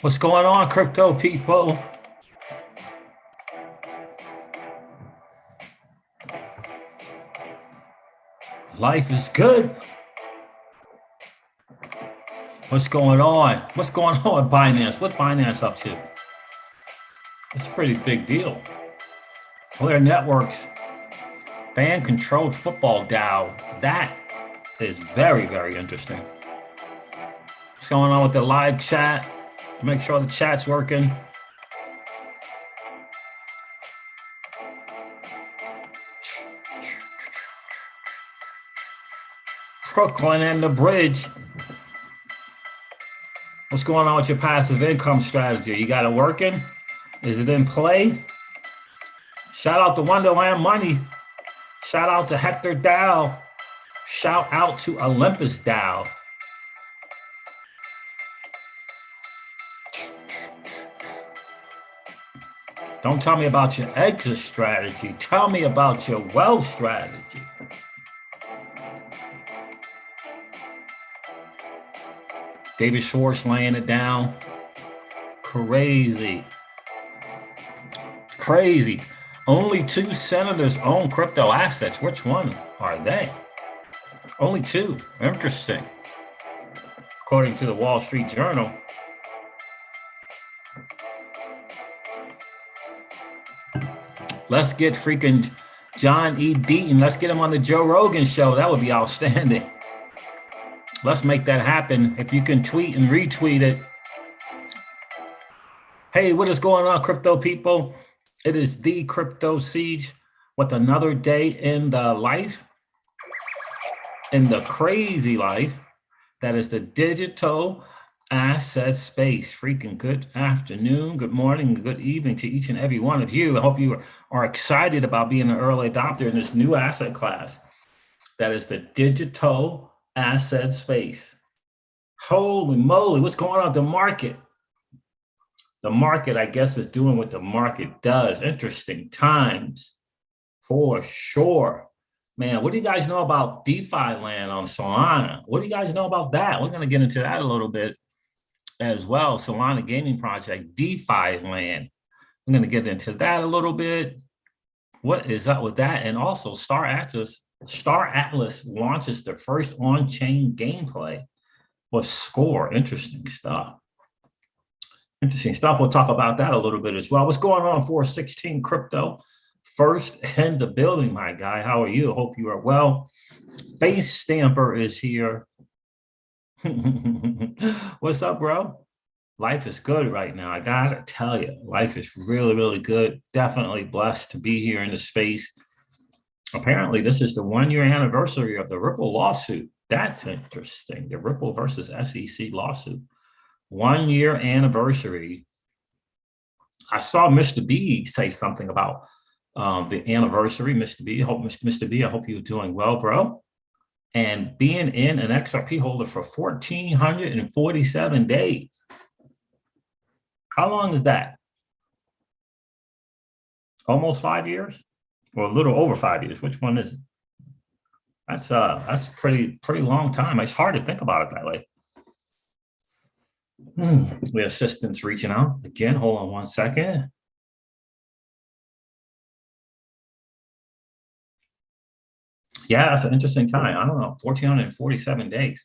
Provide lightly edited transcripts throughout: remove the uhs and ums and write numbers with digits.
What's going on, crypto people? Life is good. What's going on? What's going on with Binance? What's Binance up to? It's a pretty big deal. Their networks ban controlled football DAO. That is very, very interesting. What's going on with the live chat? Make sure the chat's working. Brooklyn and the bridge. What's going on with your passive income strategy? You got it working? Is it in play? Shout out to Wonderland Money. Shout out to Hector DAO. Shout out to Olympus DAO. Don't tell me about your exit strategy. Tell me about your wealth strategy. David Schwartz laying it down. Crazy. Crazy. Only 2 senators own crypto assets. Which one are they? Only 2. Interesting. According to the Wall Street Journal. Let's get freaking John E. Deaton. Let's get him on the Joe Rogan show. That would be outstanding. Let's make that happen. If you can tweet and retweet it. Hey, what is going on, crypto people? It is the Crypto Siege with another day in the life, in the crazy life that is the digital asset space. Freaking good afternoon, good morning, good evening to each and every one of you. I hope you are excited about being an early adopter in this new asset class that is the digital asset space. Holy moly, what's going on with the market? The market, I guess, is doing what the market does. Interesting times for sure. Man, what do you guys know about DeFi land on Solana? What do you guys know about that? We're going to get into that a little bit as well. Solana Gaming Project, DeFi land. I'm going to get into that a little bit. What is up with that? And also Star Atlas launches the first on-chain gameplay with Score. Interesting stuff. Interesting stuff. We'll talk about that a little bit as well. What's going on for 16 crypto? First in the building, my guy. How are you? Hope you are well. Face Stamper is here. What's up, bro? Life is good right now. I gotta tell you, life is really, really good. Definitely blessed to be here in the space. Apparently, this is the 1-year anniversary of the Ripple lawsuit. That's interesting. The Ripple versus SEC lawsuit. 1-year anniversary. I saw Mr. B say something about the anniversary. Mr. B, Mr. B, I hope you're doing well, bro. And being in an XRP holder for 1,447 days. How long is that? Almost 5 years, or a little over 5 years. Which one is it? That's pretty long time. It's hard to think about it that way. We have assistants reaching out again. Hold on one second. Yeah, that's an interesting time. I don't know, 1,447 days.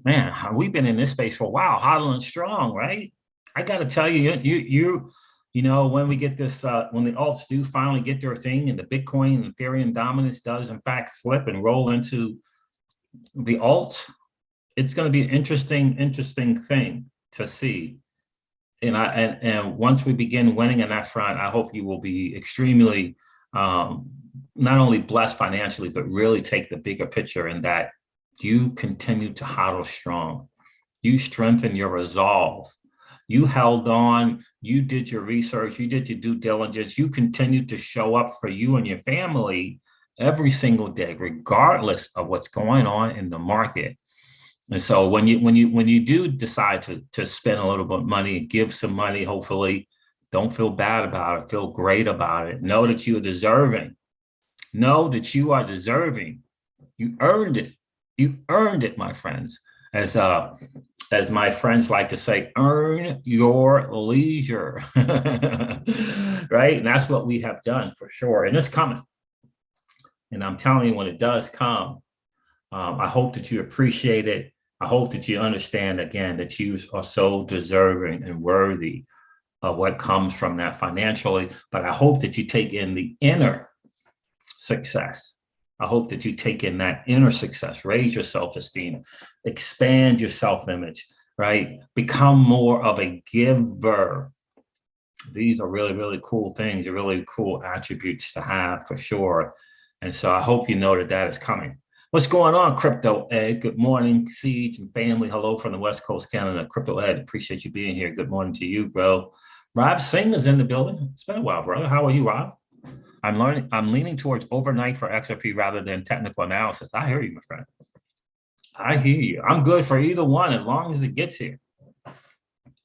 Man, we've been in this space for a while, hodling strong, right? I got to tell you, you know, when we get this, when the alts do finally get their thing, and the Bitcoin and Ethereum dominance does in fact flip and roll into the alt, it's going to be an interesting thing to see. And once we begin winning on that front, I hope you will be extremely not only blessed financially, but really take the bigger picture in that you continue to hodl strong. You strengthen your resolve. You held on, you did your research, you did your due diligence, you continued to show up for you and your family every single day, regardless of what's going on in the market. And so when you do decide to spend a little bit of money, give some money, hopefully, don't feel bad about it, feel great about it. Know that you are deserving. Know that you are deserving. You earned it. You earned it, my friends. as my friends like to say, earn your leisure, right? And that's what we have done for sure. And it's coming. And I'm telling you, when it does come, I hope that you appreciate it. I hope that you understand, again, that you are so deserving and worthy of what comes from that financially. But I hope that you take in the inner success. I hope that you take in that inner success, raise your self-esteem, expand your self-image, right? Become more of a giver. These are really, really cool things, really cool attributes to have for sure. And so I hope you know that that is coming. What's going on, Crypto Ed? Good morning, Siege and family. Hello from the West Coast, Canada. Crypto Ed, appreciate you being here. Good morning to you, bro. Rob Singh is in the building. It's been a while, brother. How are you, Rob? I'm leaning towards overnight for XRP rather than technical analysis. I hear you, my friend. I hear you. I'm good for either one as long as it gets here.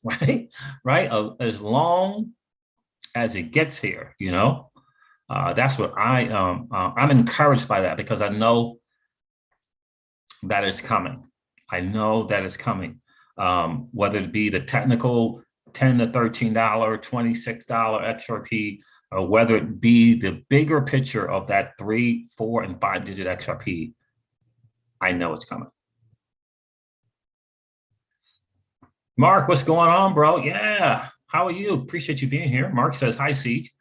Right? Right? As long as it gets here, you know? That's what I'm encouraged by that because I know that it's coming. I know that it's coming. Whether it be the technical $10 to $13, $26 XRP, or whether it be the bigger picture of that 3, 4, and 5-digit XRP, I know it's coming. Mark, what's going on, bro? Yeah, how are you? Appreciate you being here. Mark says, hi, Siege.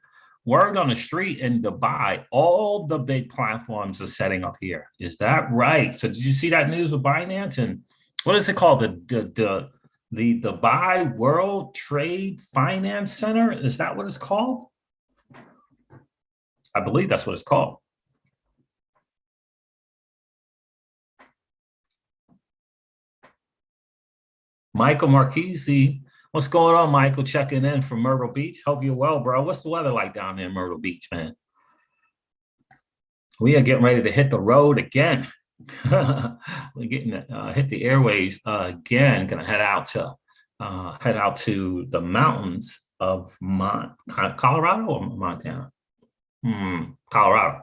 Word on the street in Dubai, all the big platforms are setting up here. Is that right? So did you see that news with Binance? And what is it called? The Dubai World Trade Finance Center? Is that what it's called? I believe that's what it's called. Michael Marchese, what's going on, Michael? Checking in from Myrtle Beach. Hope you're well, bro. What's the weather like down there in Myrtle Beach, man? We are getting ready to hit the road again. We're getting hit the airways again. Gonna head out to the mountains of Colorado or Montana. Colorado.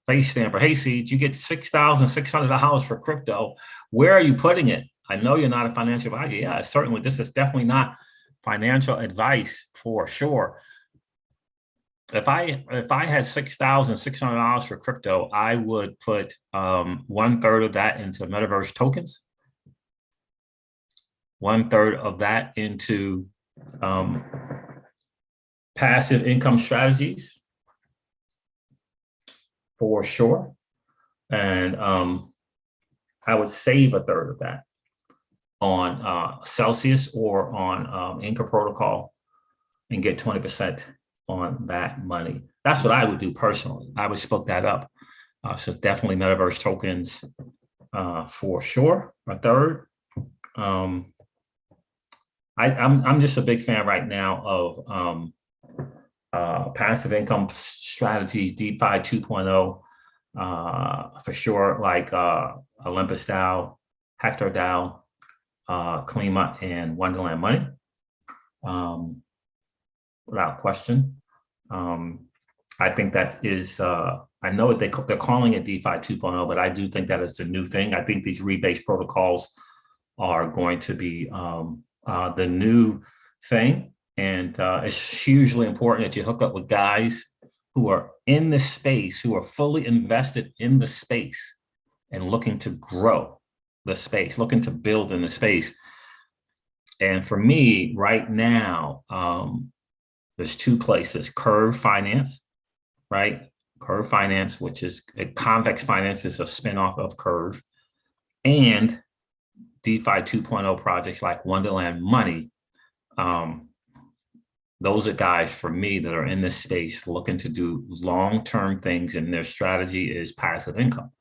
Face stamper. Hey, Siege, you get $6,600 for crypto. Where are you putting it? I know you're not a financial advisor. Yeah, certainly. This is definitely not financial advice for sure. If I had $6,600 for crypto, I would put 1/3 of that into metaverse tokens. 1/3 of that into passive income strategies for sure. And I would save 1/3 of that on Celsius or on Anchor Protocol and get 20% on that money. That's what I would do personally. I would split that up. So definitely metaverse tokens for sure. 1/3. I'm just a big fan right now of passive income strategies, DeFi 2.0, for sure, like Olympus DAO, Hector DAO, Klima, and Wonderland Money, without question. I think that is, I know they're calling it DeFi 2.0, but I do think that is the new thing. I think these rebase protocols are going to be the new thing. And it's hugely important that you hook up with guys who are in the space, who are fully invested in the space and looking to grow the space, looking to build in the space. And for me right now, there's 2 places: Curve Finance, right? Curve Finance, which is Convex Finance, is a spinoff of Curve, and DeFi 2.0 projects like Wonderland Money. Those are guys for me that are in this space looking to do long-term things, and their strategy is passive income.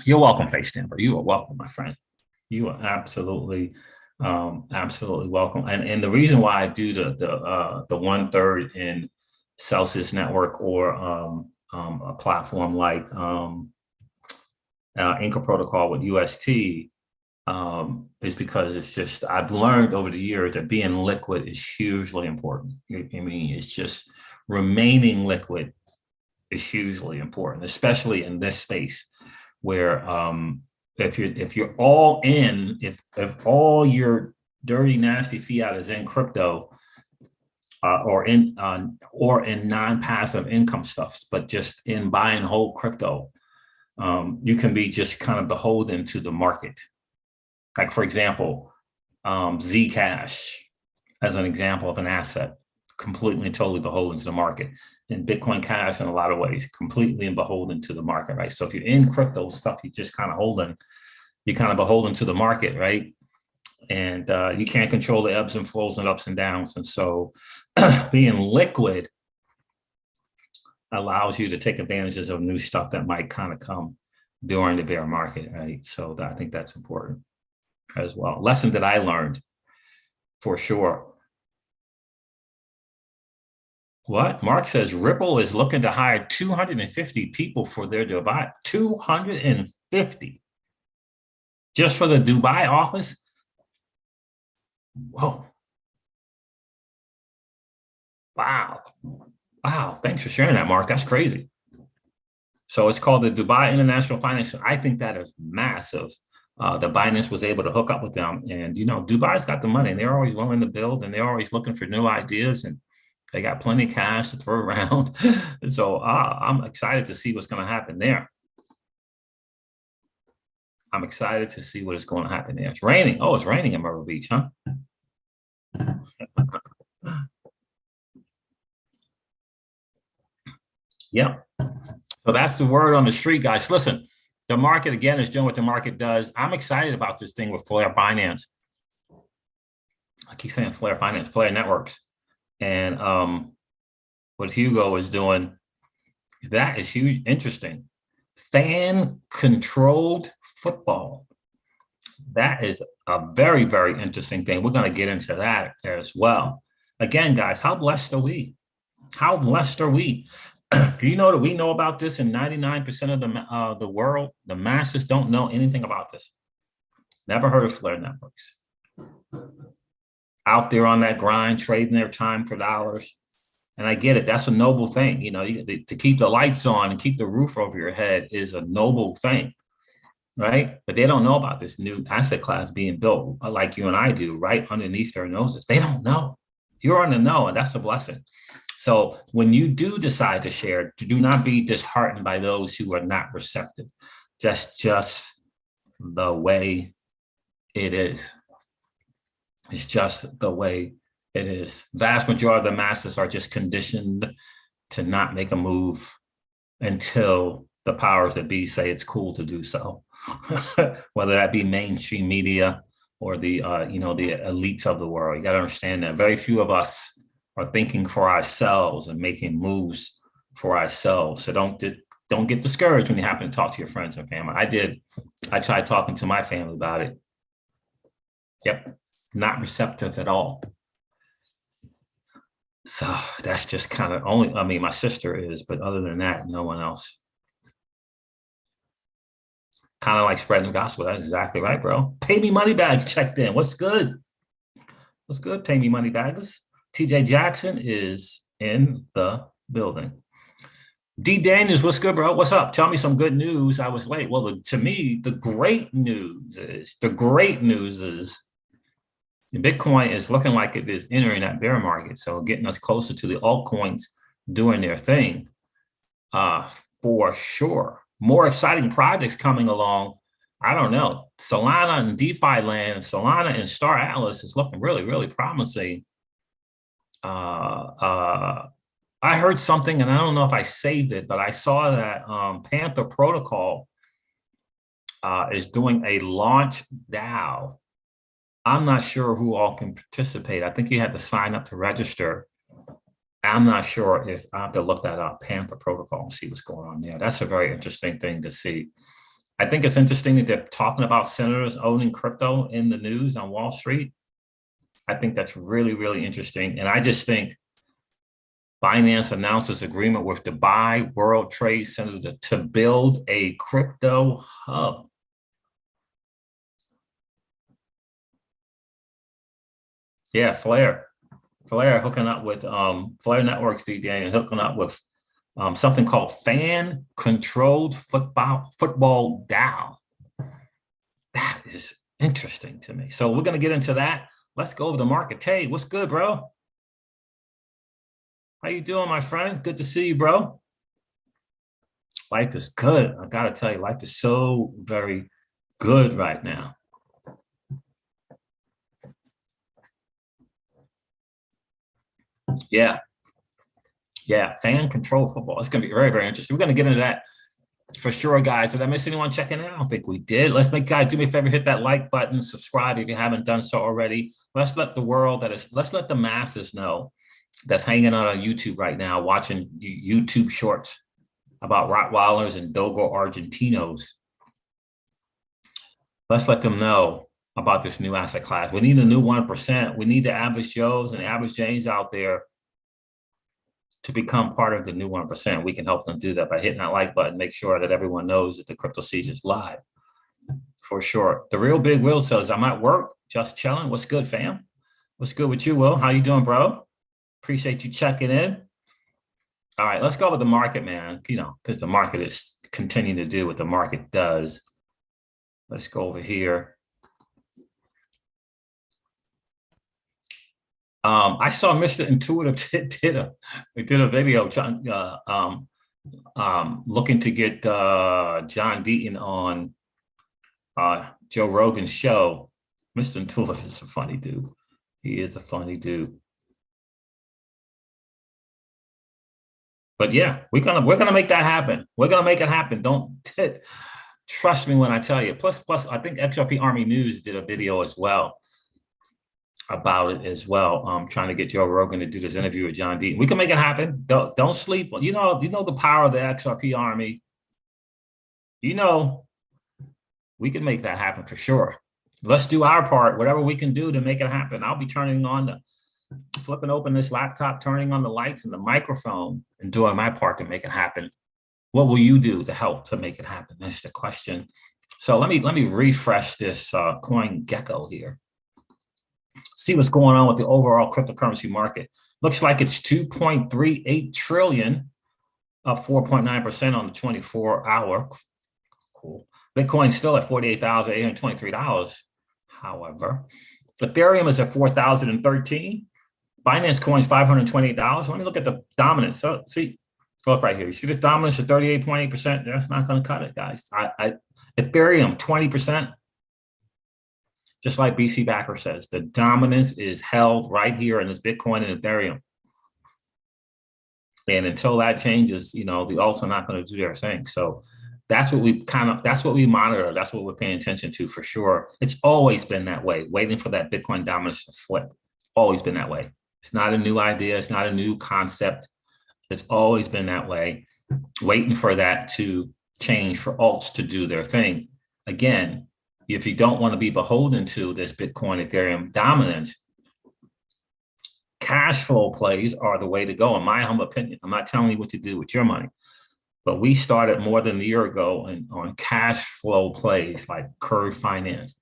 You're welcome, Face Stamper. You are welcome, my friend. You are absolutely welcome. And the reason why I do the 1/3 in Celsius Network or a platform like Anchor Protocol with UST is because it's just, I've learned over the years that being liquid is hugely important. I mean, it's just remaining liquid is hugely important, especially in this space where if you're all in, if all your dirty, nasty fiat is in crypto, or in non-passive income stuffs, but just in buy and hold crypto, you can be just kind of beholden to the market. Like, for example, Zcash as an example of an asset, completely and totally beholden to the market. And Bitcoin Cash, in a lot of ways, completely and beholden to the market, right? So if you're in crypto stuff, you're just kind of beholden to the market, right? And you can't control the ebbs and flows and ups and downs. And so being liquid allows you to take advantages of new stuff that might kind of come during the bear market, right? So I think that's important as well. Lesson that I learned for sure. What? Mark says Ripple is looking to hire 250 people for their Dubai. 250 just for the Dubai office? Whoa. Wow. Wow. Thanks for sharing that, Mark. That's crazy. So it's called the Dubai International Finance. I think that is massive. The Binance was able to hook up with them. And, you know, Dubai's got the money and they're always willing to build and they're always looking for new ideas. And they got plenty of cash to throw around. And so I'm excited to see what's going to happen there. I'm excited to see what is going to happen there. It's raining. Oh, it's raining in Myrtle Beach, huh? Yeah. So that's the word on the street, guys. Listen, the market, again, is doing what the market does. I'm excited about this thing with Flare Finance. I keep saying Flare Finance, Flare Networks. And what Hugo is doing, that is huge, interesting. Fan-controlled football. That is a very, very interesting thing. We're going to get into that as well. Again, guys, how blessed are we? How blessed are we? Do you know that we know about this in 99% of the world? The masses don't know anything about this. Never heard of Flare Networks. Out there on that grind, trading their time for dollars. And I get it. That's a noble thing. You know, to keep the lights on and keep the roof over your head is a noble thing, right? But they don't know about this new asset class being built like you and I do, right underneath their noses. They don't know. You're on the know, and that's a blessing. So when you do decide to share, do not be disheartened by those who are not receptive. That's just the way it is. It's just the way it is. Vast majority of the masses are just conditioned to not make a move until the powers that be say it's cool to do so, whether that be mainstream media or the the elites of the world. You got to understand that very few of us are thinking for ourselves and making moves for ourselves. So don't get discouraged when you happen to talk to your friends and family. I tried talking to my family about it. Yep, not receptive at all. So that's just kind of only, I mean, my sister is, but other than that, no one else. Kind of like spreading the gospel. That's exactly right, bro. Pay me money bag checked in. What's good? What's good? Pay me money baggers. TJ Jackson is in the building. D Daniels, what's good, bro? What's up? Tell me some good news. I was late. Well, to me, the great news is Bitcoin is looking like it is entering that bear market. So getting us closer to the altcoins doing their thing, for sure. More exciting projects coming along. I don't know. Solana and DeFi land, Solana and Star Atlas is looking really, really promising. I heard something, and I don't know if I saved it, but I saw that Panther Protocol is doing a launch DAO. I'm not sure who all can participate. I think you had to sign up to register. I'm not sure if I have to look that up, Panther Protocol, and see what's going on there. That's a very interesting thing to see. I think it's interesting that they're talking about senators owning crypto in the news on Wall Street. I think that's really, really interesting. And I just think Binance announces agreement with Dubai World Trade Center to build a crypto hub. Yeah, Flare hooking up with Flare Networks, DJ, and hooking up with something called fan controlled football DAO. That is interesting to me. So we're going to get into that. Let's go over the market. Tay, what's good, bro? How you doing, my friend? Good to see you, bro. Life is good. I got to tell you, life is so very good right now. Yeah. Yeah, fan control football. It's going to be very, very interesting. We're going to get into that for sure, guys. Did I miss anyone checking in? I don't think we did. Let's make, guys, do me a favor, hit that like button, subscribe if you haven't done so already. Let's let the world, let's let the masses know that's hanging out on YouTube right now, watching YouTube shorts about Rottweilers and Dogo Argentinos. Let's let them know about this new asset class. We need a new 1%. We need the average Joes and average Janes out there to become part of the new 1%. We can help them do that by hitting that like button. Make sure that everyone knows that the Crypto Siege is live. For sure. The real big Will says, I'm at work, just chilling. What's good, fam? What's good with you, Will? How you doing, bro? Appreciate you checking in. All right, let's go with the market, man. You know, because the market is continuing to do what the market does. Let's go over here. I saw Mr. Intuitive did a video looking to get John Deaton on Joe Rogan's show. Mr. Intuitive is a funny dude. He is a funny dude. But yeah, we're gonna make that happen. We're gonna make it happen. Don't trust me when I tell you. Plus, I think XRP Army News did a video as well about it as well, trying to get Joe Rogan to do this interview with John Deaton. We can make it happen. Don't sleep. You know the power of the XRP Army. You know, we can make that happen for sure. Let's do our part, whatever we can do to make it happen. I'll be flipping open this laptop, turning on the lights and the microphone, and doing my part to make it happen. What will you do to help to make it happen? That's the question. So let me refresh this coin gecko here. See what's going on with the overall cryptocurrency market. Looks like it's 2.38 trillion, up 4.9% on the 24-hour. Cool. Bitcoin's still at $48,823. However, Ethereum is at 4,013. Binance coin's $528. Let me look at the dominance. So see, look right here. You see this dominance at 38.8%? That's not going to cut it, guys. Ethereum 20%. Just like BC Backer says, the dominance is held right here in this Bitcoin and Ethereum. And until that changes, you know, the alts are not going to do their thing. So that's what we monitor. That's what we're paying attention to for sure. It's always been that way, waiting for that Bitcoin dominance to flip. Always been that way. It's not a new idea. It's not a new concept. It's always been that way, waiting for that to change for alts to do their thing. Again, if you don't want to be beholden to this Bitcoin, Ethereum dominance, cash flow plays are the way to go, in my humble opinion. I'm not telling you what to do with your money, but we started more than a year ago on cash flow plays like Curve Finance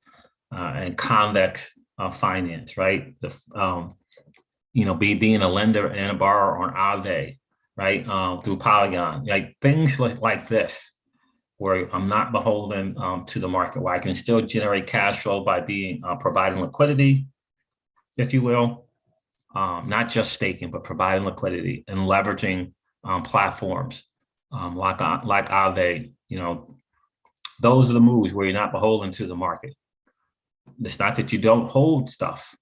and Convex Finance, right? Being a lender and a borrower on Aave, right? Through Polygon, like things like this, where I'm not beholden to the market, where I can still generate cash flow by providing liquidity, if you will, not just staking, but providing liquidity and leveraging platforms like Aave. You know, those are the moves where you're not beholden to the market. It's not that you don't hold stuff,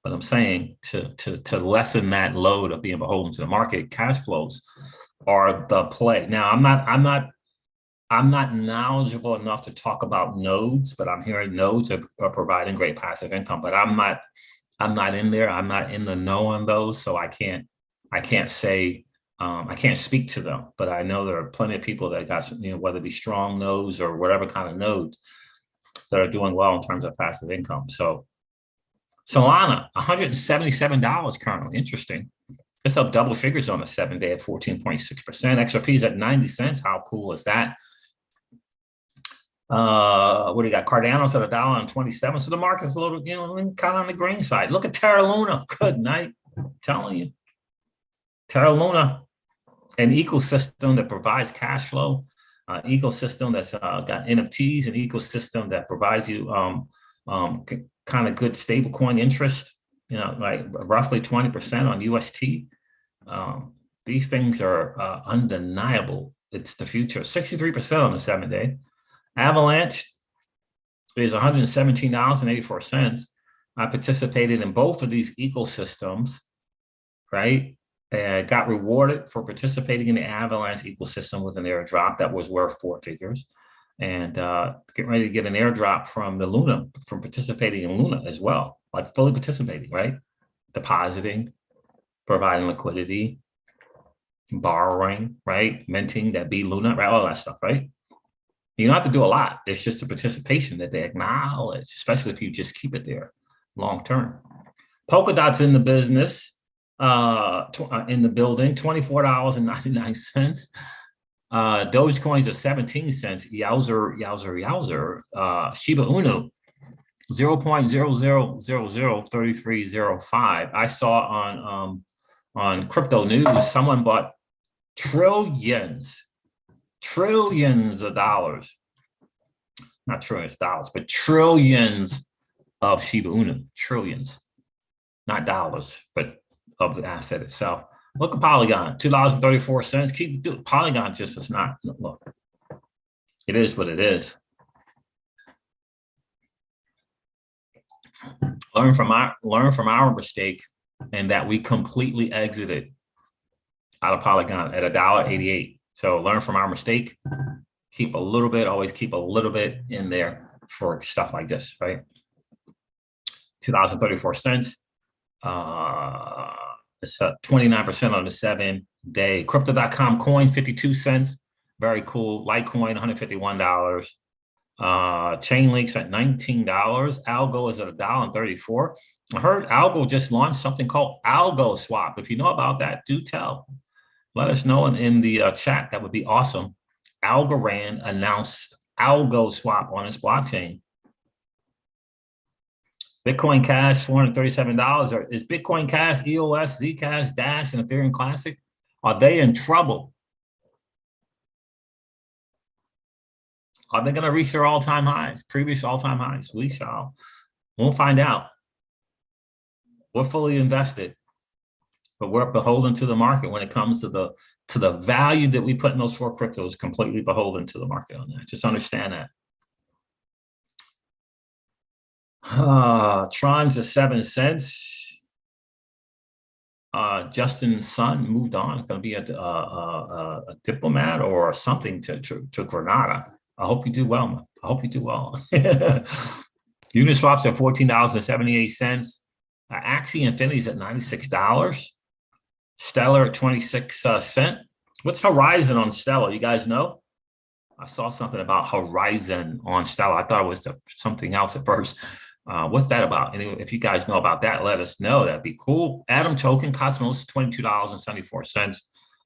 but I'm saying to lessen that load of being beholden to the market, cash flows are the play. Now, I'm not knowledgeable enough to talk about nodes, but I'm hearing nodes are providing great passive income. But I'm not in there. I'm not in the know on those, so I can't say I can't speak to them. But I know there are plenty of people that got, whether it be strong nodes or whatever kind of nodes, that are doing well in terms of passive income. So Solana, $177 currently. Interesting. It's up double figures on the 7-day at 14.6%. XRP is at 90 cents. How cool is that? What do you got? Cardano's at $1.27. So the market's a little, kind of on the green side. Look at Terra Luna. Good night. I'm telling you. Terra Luna an ecosystem that provides cash flow, ecosystem that's got NFTs, an ecosystem that provides you kind of good stablecoin interest, like roughly 20% on UST. These things are undeniable. It's the future. 63% on the 7-day. Avalanche is $117.84. I participated in both of these ecosystems, right? And got rewarded for participating in the Avalanche ecosystem with an airdrop that was worth 4 figures. And getting ready to get an airdrop from the Luna, from participating in Luna as well, like fully participating, right? Depositing, providing liquidity, borrowing, right? Minting that be Luna, right? All that stuff, right? You don't have to do a lot. It's just a participation that they acknowledge, especially if you just keep it there long term. Polkadot's in the business, in the building, $24.99. Dogecoins are 17 cents. Yowzer. Shiba Inu, 0.00003305. I saw on crypto news, someone bought trillions of dollars, not trillions of dollars, but trillions of Shiba Inu, trillions, not dollars, but of the asset itself. Look at Polygon, $2.34. Keep doing Polygon, just it's not, look, it is what it is. Learn from our mistake, and that we completely exited out of Polygon at $1.88. So learn from our mistake, keep a little bit, always keep a little bit in there for stuff like this, right? $2.34. It's 29% on the 7-day. Crypto.com coin, 52 cents. Very cool. Litecoin, $151. Chainlink's at $19. Algo is at $1.34. I heard Algo just launched something called Algo Swap. If you know about that, do tell. Let us know in the chat. That would be awesome. Algorand announced Algo Swap on its blockchain. Bitcoin Cash, $437. Is Bitcoin Cash, EOS, Zcash, Dash, and Ethereum Classic, are they in trouble? Are they going to reach their all-time highs, previous all-time highs? We shall. We'll find out. We're fully invested, but we're beholden to the market when it comes to the value that we put in those 4 cryptos. Completely beholden to the market on that. Just understand that. Tron's at 7 cents. Justin's son moved on. It's going to be a diplomat or something to Grenada. I hope you do well, man. I hope you do well. Uniswap's at $14.78. Axie Infinity's at $96. Stellar at 26 cents. What's Horizon on Stellar? You guys know? I saw something about Horizon on Stellar. I thought it was something else at first. What's that about? Anyway, if you guys know about that, let us know. That'd be cool. Atom Token, Cosmos, $22.74.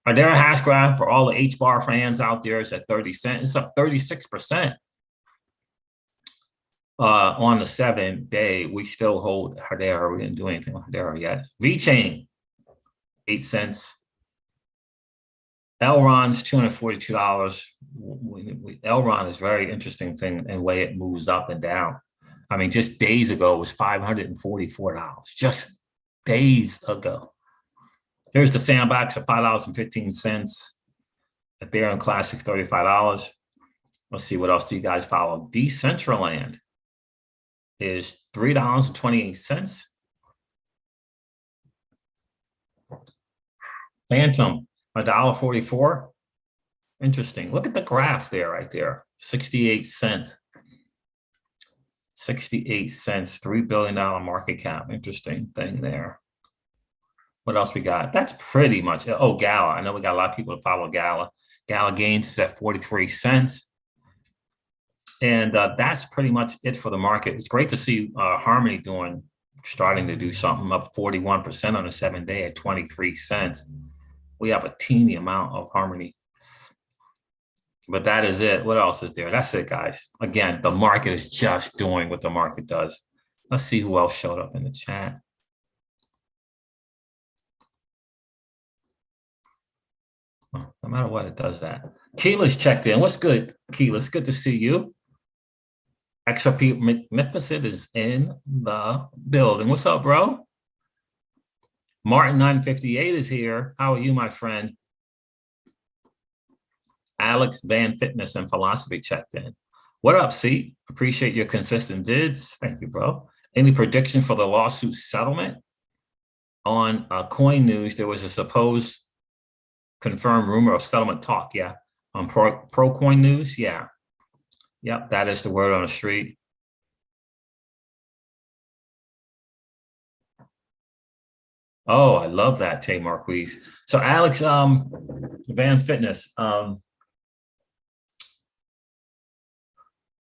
Ardera Hashgraph, for all the H-bar fans out there, is at 30 cents. It's up 36%. On the 7-day, we still hold Ardera. We didn't do anything with Ardera yet. VeChain, 8 cents. Elron's $242. Elron is a very interesting thing in the way it moves up and down. I mean, just days ago, it was $544. Just days ago. Here's the Sandbox at $5.15. Ethereum Classic, $35. Let's see, what else do you guys follow? Decentraland is $3.28. Phantom, $1.44. Interesting. Look at the graph there, right there. 68 cents. 68 cents, $3 billion market cap. Interesting thing there. What else we got? That's pretty much it. Oh, Gala. I know we got a lot of people that follow Gala. Gala Games is at 43 cents. And that's pretty much it for the market. It's great to see Harmony starting to do something, up 41% on the 7-day at 23 cents. We have a teeny amount of Harmony. But that is it. What else is there? That's it, guys. Again, the market is just doing what the market does. Let's see who else showed up in the chat. No matter what, it does that. Keela's checked in. What's good, Keela? It's good to see you. XRP Magnificent is in the building. What's up, bro? Martin 958 is here. How are you, my friend? Alex Van Fitness and Philosophy checked in. What up, C? Appreciate your consistent vids. Thank you, bro. Any prediction for the lawsuit settlement? On Coin News, there was a supposed confirmed rumor of settlement talk. Yeah. On Pro Coin News, yeah. Yep, that is the word on the street. Oh, I love that, Tay Marquise. So Alex Van Fitness.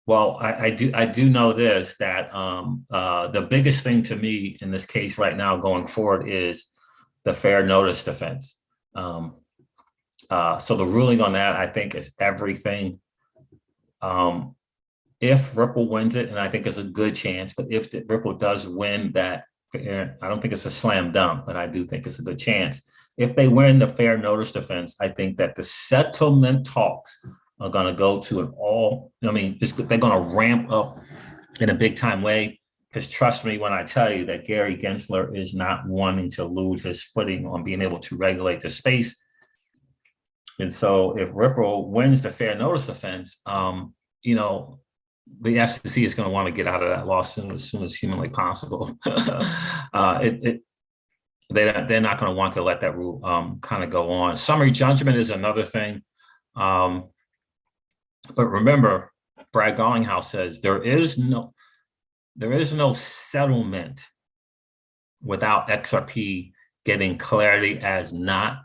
Well, I do know this, that the biggest thing to me in this case right now going forward is the fair notice defense. So the ruling on that, I think, is everything. If Ripple wins it, and I think it's a good chance, but if Ripple does win that, I don't think it's a slam dunk, but I do think it's a good chance. If they win the fair notice defense, I think that the settlement talks are going to go to an all, I mean, they're going to ramp up in a big time way, because trust me when I tell you that Gary Gensler is not wanting to lose his footing on being able to regulate the space. And so if Ripple wins the fair notice defense, you know, the SEC is going to want to get out of that lawsuit as soon as humanly possible. They're not going to want to let that rule kind of go on. Summary judgment is another thing. But remember, Brad Garlinghouse says there is no settlement without XRP getting clarity as not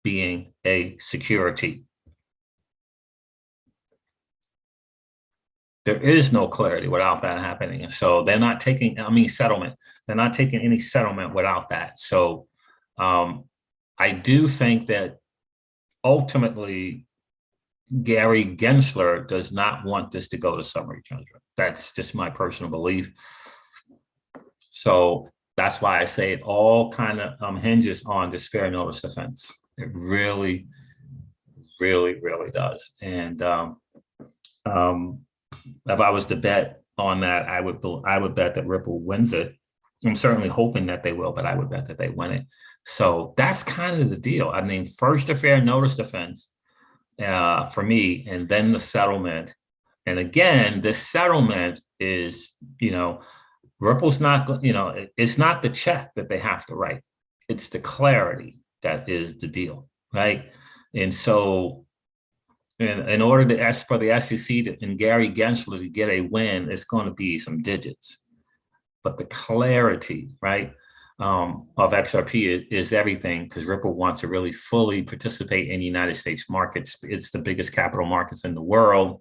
being a security. There is no clarity without that happening. So they're not taking, settlement. They're not taking any settlement without that. So I do think that ultimately Gary Gensler does not want this to go to summary judgment. That's just my personal belief. So that's why I say it all kind of hinges on this fair notice defense. It really, really, really does. And if I was to bet on that, I would bet that Ripple wins it. I'm certainly hoping that they will, but I would bet that they win it. So that's kind of the deal. I mean, first the fair notice defense for me, and then the settlement. And again, this settlement is, Ripple's not, it's not the check that they have to write. It's the clarity that is the deal, right? And so in order to ask for the SEC and Gary Gensler to get a win, it's going to be some digits. But the clarity, right, of XRP is everything, because Ripple wants to really fully participate in the United States markets. It's the biggest capital markets in the world.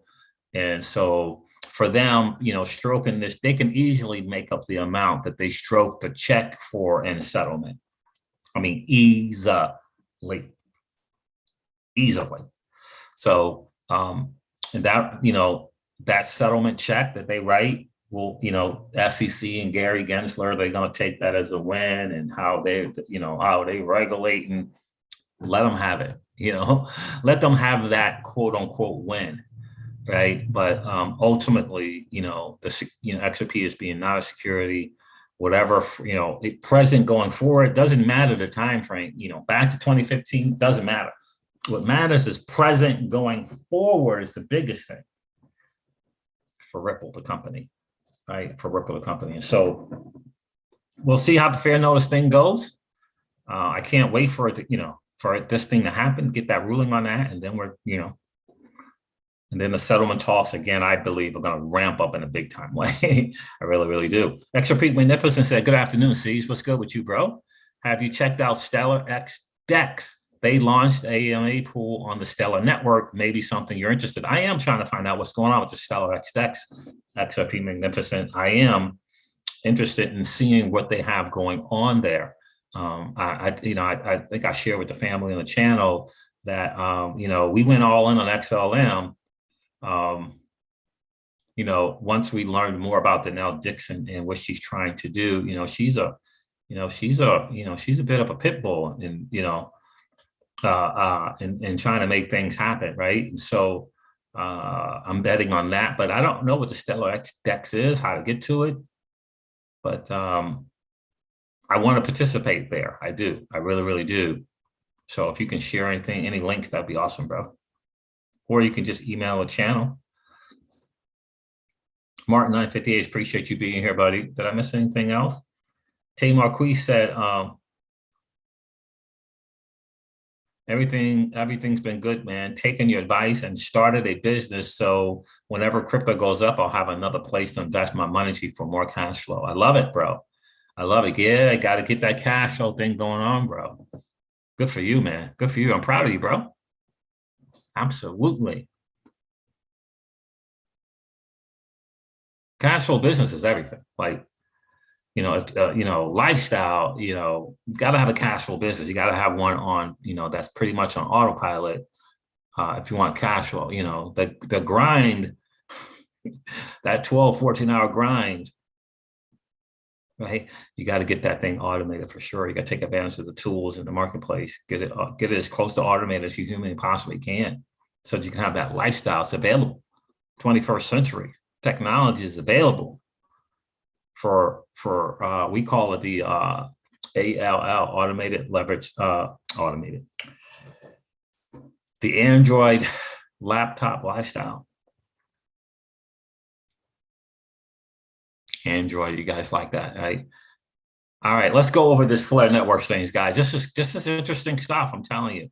And so for them, stroking this, they can easily make up the amount that they stroke the check for in settlement. I mean, easily. So, and that, that settlement check that they write will, SEC and Gary Gensler, they're going to take that as a win, and how they, how they regulate, and let them have it, let them have that quote unquote win. Right. But ultimately, XRP is being not a security, whatever, present going forward, doesn't matter the time frame, back to 2015, doesn't matter. What matters is present going forward is the biggest thing for Ripple, the company, right? For Ripple, the company. And so we'll see how the fair notice thing goes. I can't wait for it to, for this thing to happen, get that ruling on that. And then we're, and then the settlement talks, again, I believe are going to ramp up in a big time way. I really, really do. XRP Magnificent said, good afternoon, C's. What's good with you, bro? Have you checked out Stellar X DEX? They launched a AMA pool on the Stellar network. Maybe something you're interested in. I am trying to find out what's going on with the Stellar X DEX, XRP Magnificent. I am interested in seeing what they have going on there. I think I shared with the family on the channel that, we went all in on XLM. Once we learned more about Danelle Dixon and what she's trying to do, she's a bit of a pit bull, and, and trying to make things happen, right? And so I'm betting on that, but I don't know what the Stellar X is, how to get to it, but I want to participate there. I do. I really, really do. So if you can share anything, any links, that'd be awesome, bro. Or you can just email a channel. Martin 958, appreciate you being here, buddy. Did I miss anything else? Tay Marquis said, everything's been good, man. Taking your advice and started a business. So whenever crypto goes up, I'll have another place to invest my money to for more cash flow. I love it, bro. I love it. Yeah, I got to get that cash flow thing going on, bro. Good for you, man. Good for you. I'm proud of you, bro. Absolutely. Cash flow business is everything. Like, lifestyle, you got to have a cash flow business. You got to have one on, that's pretty much on autopilot. If you want cash flow, the grind, that 12, 14-hour grind, right? You got to get that thing automated for sure. You got to take advantage of the tools in the marketplace, get it as close to automated as you humanly possibly can, so that you can have that lifestyle. It's available. 21st century technology is available for we call it the ALL, automated leverage, automated, the Android laptop lifestyle. Android, you guys like that, right? All right, let's go over this Flare Networks things, guys. This is interesting stuff, I'm telling you.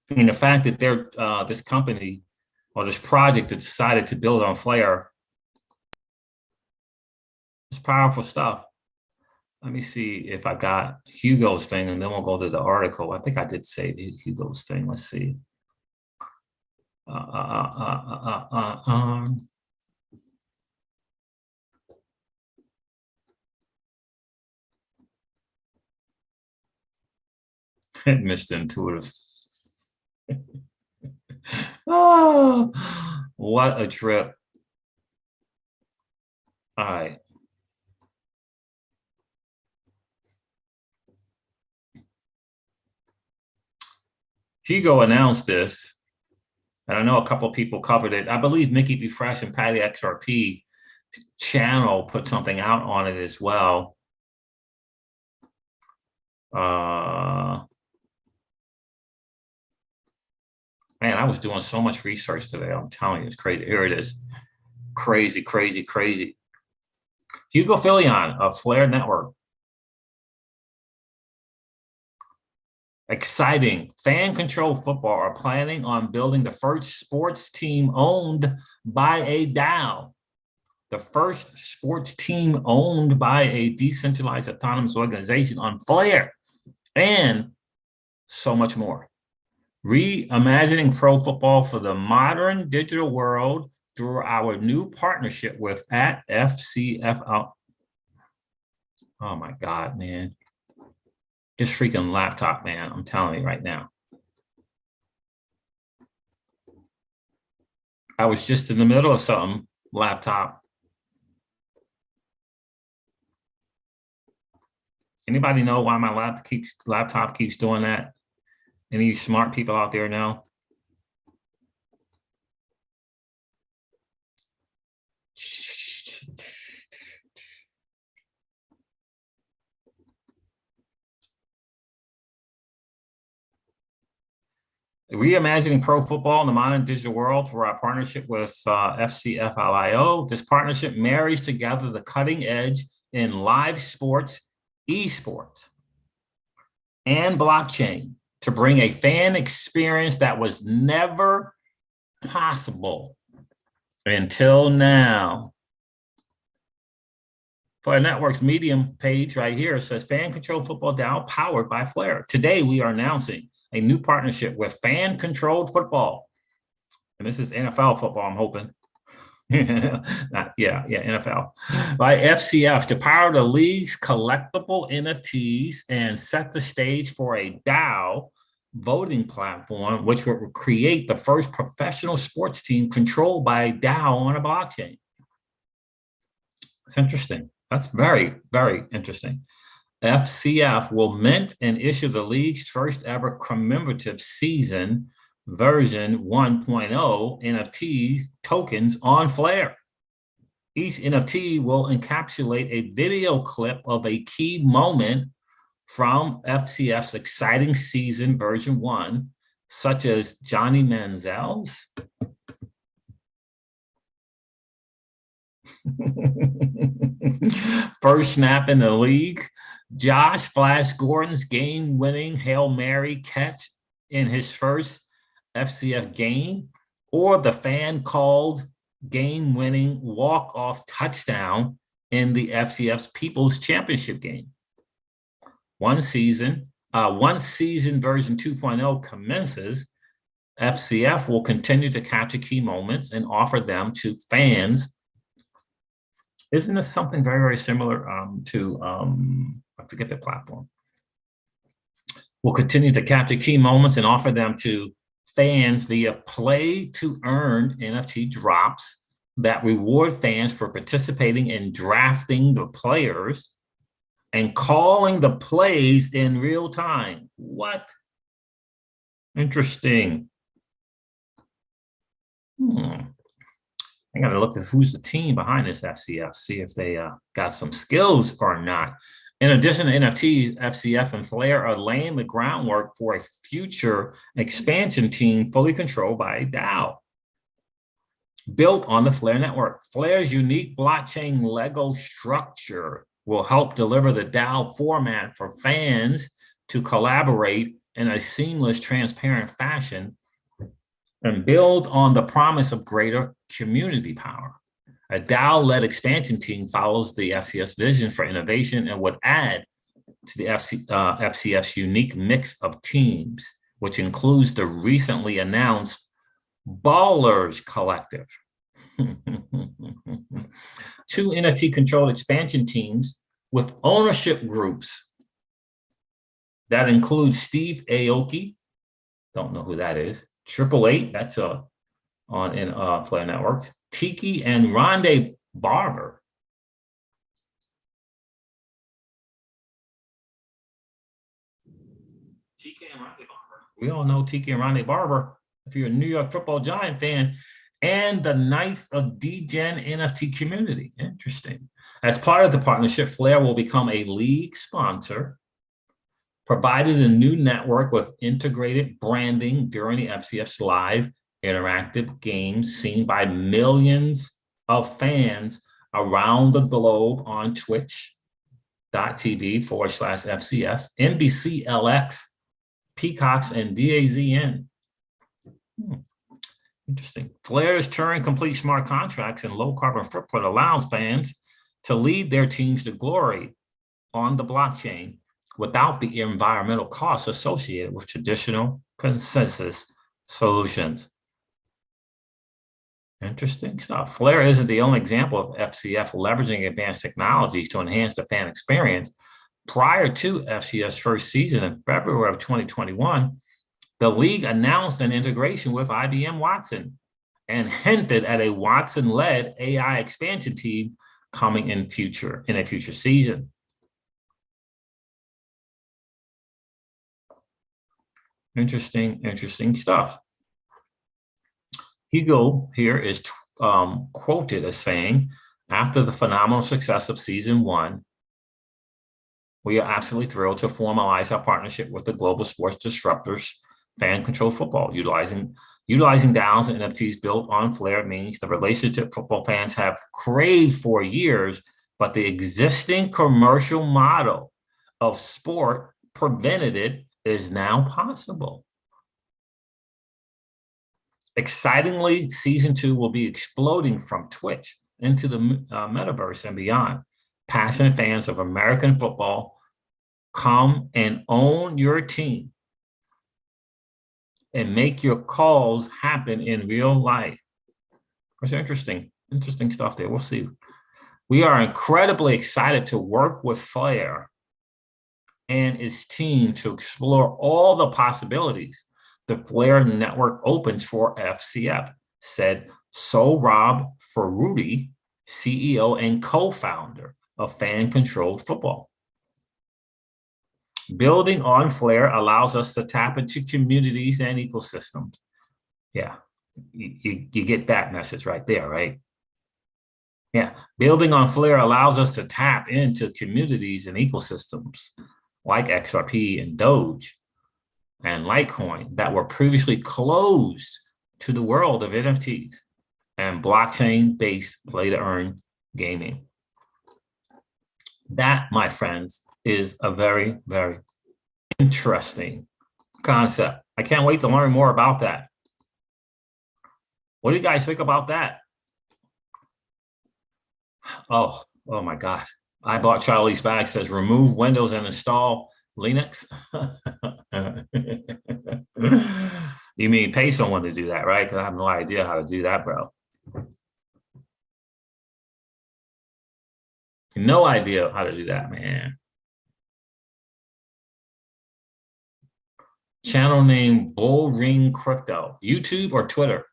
I mean, the fact that they're this company or this project that decided to build on Flare, it's powerful stuff. Let me see if I got Hugo's thing, and then we'll go to the article. I think I did say Hugo's thing. Let's see. Mr. Intuitive. Oh, what a trip. All right. Hugo announced this, and I know a couple of people covered it. I believe Mickey B. Fresh and Patty XRP channel put something out on it as well. Man, I was doing so much research today. I'm telling you, it's crazy. Here it is. Crazy, crazy, crazy. Hugo Filion of Flare Network. Exciting. Fan Controlled Football are planning on building the first sports team owned by a DAO. The first sports team owned by a decentralized autonomous organization on Flare, and so much more. Reimagining pro football for the modern digital world through our new partnership with @FCF. Oh my God, man. This freaking laptop, man. I'm telling you right now. I was just in the middle of something, laptop. Anybody know why my laptop keeps doing that? Any smart people out there know? Reimagining pro football in the modern digital world through our partnership with FCFLIO. This partnership marries together the cutting edge in live sports, esports, and blockchain to bring a fan experience that was never possible until now. Flare Network's Medium page right here says Fan Controlled Football DAO powered by Flare. Today, we are announcing a new partnership with Fan Controlled Football. And this is NFL football, I'm hoping. NFL. By FCF to power the league's collectible NFTs and set the stage for a DAO voting platform, which will create the first professional sports team controlled by a DAO on a blockchain. It's interesting. That's very, very interesting. FCF will mint and issue the league's first ever commemorative season version 1.0 NFTs tokens on Flare. Each NFT will encapsulate a video clip of a key moment from FCF's exciting season version 1, such as Johnny Manziel's first snap in the league, Josh Flash Gordon's game-winning Hail Mary catch in his first FCF game, or the fan-called game-winning walk-off touchdown in the FCF's People's Championship game. Once season version 2.0 commences, FCF will continue to capture key moments and offer them to fans. Isn't this something very, very similar to, I forget the platform. We'll continue to capture key moments and offer them to fans via play-to-earn NFT drops that reward fans for participating in drafting the players and calling the plays in real time. What? Interesting. I got to look at who's the team behind this FCF, see if they got some skills or not. In addition to NFTs, FCF and Flare are laying the groundwork for a future expansion team fully controlled by a DAO. Built on the Flare network, Flare's unique blockchain Lego structure will help deliver the DAO format for fans to collaborate in a seamless, transparent fashion and build on the promise of greater community power. A DAO-led expansion team follows the FCS vision for innovation and would add to the FCF's unique mix of teams, which includes the recently announced Ballers Collective. 2 NFT-controlled expansion teams with ownership groups that include Steve Aoki, don't know who that is, 888, that's on Flare Networks, Tiki and Rondé Barber. Tiki and Rondé Barber. We all know Tiki and Rondé Barber if you're a New York Football Giant fan, and the Knights of DGen NFT community. Interesting. As part of the partnership, Flare will become a league sponsor, provided a new network with integrated branding during the FCF's live interactive games seen by millions of fans around the globe on twitch.tv/FCS, NBCLX, Peacocks, and DAZN. Interesting. Flare's Turing Complete smart contracts and low carbon footprint allows fans to lead their teams to glory on the blockchain without the environmental costs associated with traditional consensus solutions. Interesting stuff. Flare isn't the only example of FCF leveraging advanced technologies to enhance the fan experience. Prior to FCF's first season in February of 2021, the league announced an integration with IBM Watson and hinted at a Watson-led AI expansion team coming in a future season. Interesting stuff. Hugo here is quoted as saying, after the phenomenal success of season 1, we are absolutely thrilled to formalize our partnership with the global sports disruptors, Controlled Football. Utilizing DAOs and NFTs built on Flare means the relationship football fans have craved for years, but the existing commercial model of sport prevented it is now possible. Excitingly, season 2 will be exploding from Twitch into the metaverse and beyond. Passionate fans of American football, come and own your team and make your calls happen in real life. It's interesting stuff there. We'll see. We are incredibly excited to work with Flare and its team to explore all the possibilities the Flare network opens for FCF, said Sohrab Faroudi, CEO and co-founder of Controlled Football. Building on Flare allows us to tap into communities and ecosystems. Yeah, you get that message right there, right? Yeah, building on Flare allows us to tap into communities and ecosystems like XRP and Doge and Litecoin that were previously closed to the world of NFTs and blockchain-based play-to-earn gaming. That, my friends, is a very, very interesting concept. I can't wait to learn more about that. What do you guys think about that? Oh my God. I bought Charlie's bag says remove Windows and install Linux. You mean pay someone to do that, right? Because I have no idea how to do that, bro. No idea how to do that, man. Channel name Bull Ring Crypto. YouTube or Twitter?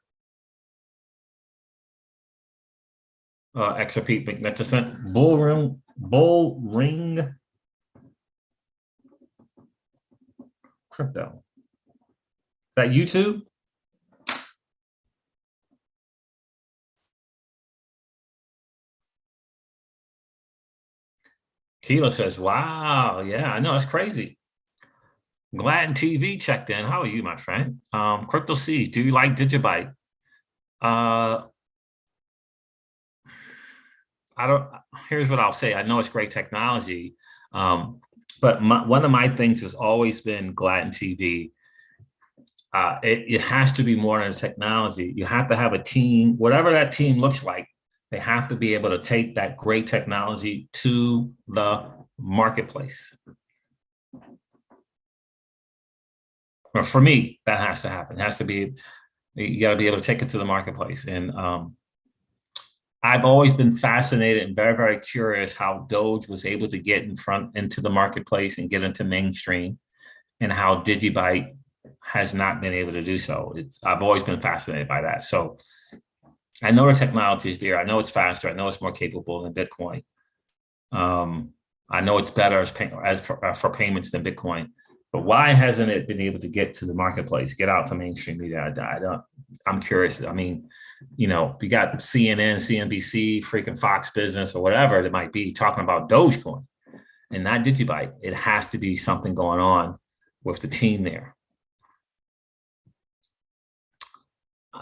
XRP Magnificent. Bull Ring Crypto. Is that YouTube? Keela says, wow, yeah, I know, that's crazy. Gladden TV checked in. How are you, my friend? Crypto C, do you like Digibyte? Here's what I'll say. I know it's great technology, but one of my things has always been Gladden TV. It has to be more than technology. You have to have a team, whatever that team looks like. They have to be able to take that great technology to the marketplace. Or for me, that has to happen. It has to be, you got to be able to take it to the marketplace. And I've always been fascinated and very, very curious how Doge was able to get into the marketplace and get into mainstream, and how Digibyte has not been able to do so. I've always been fascinated by that. So I know the technology is there. I know it's faster. I know it's more capable than Bitcoin. I know it's better for payments than Bitcoin. But why hasn't it been able to get to the marketplace, get out to mainstream media? I'm curious. I mean, you got CNN, CNBC, freaking Fox Business, or whatever it might be, talking about Dogecoin and not Digibyte. It has to be something going on with the team there.